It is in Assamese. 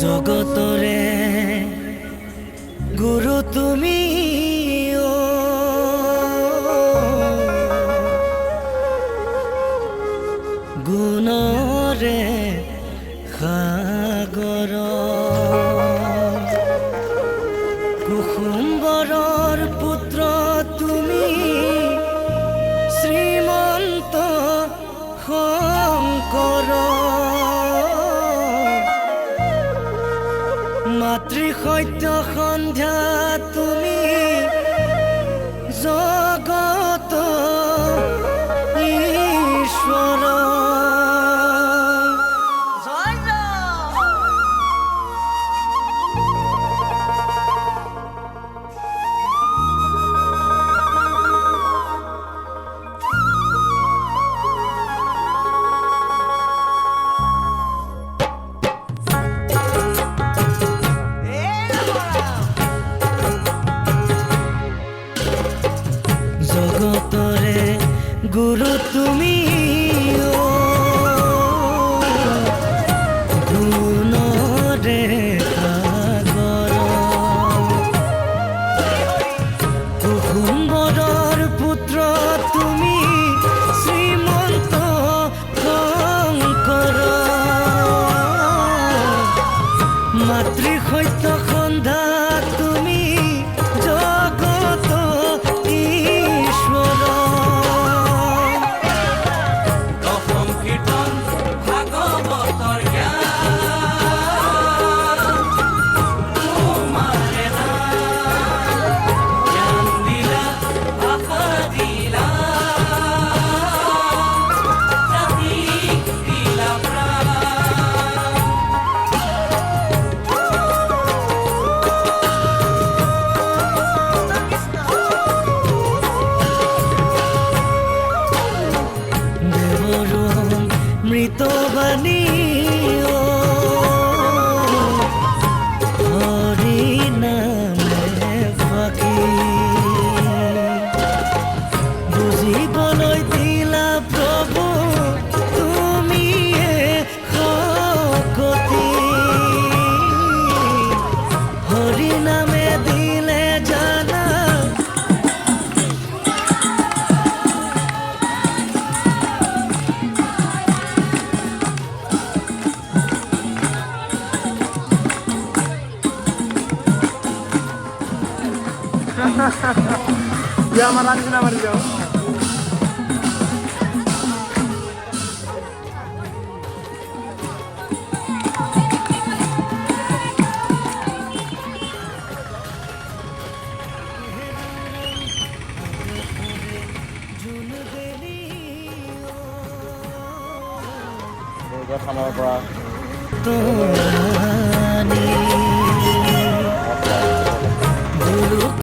জগতৰে গুৰু তুমি গুণৰে সাগৰ কুসুম্বৰৰ পুত্ৰ তুমি শ্ৰীমন্ত শংকৰ মাতৃ সত্য সন্ধ্যা তুমি জগত ঈশ্বৰ জগতৰে গুৰু তুমি গুণৰে সাগৰ কুসুম্বৰৰ পুত্ৰ তুমি শ্ৰীমন্ত শংকৰ মাতৃ সত্য সন্ধ্যা তুমি জগত ঈশ্বৰ অসম কীৰ্তন ভাগৱতৰ জ্ঞান দিলা ভাষা দিলা জাতিক দিলা প্ৰাণ দেৱৰ মৃতবাণী হৰি নামে ফাকি বুজিবলৈ দিলা প্ৰভু তুমিয়ে শকতি হৰি নামে দিলে জানা Ya malah sih nama dia. তোৰা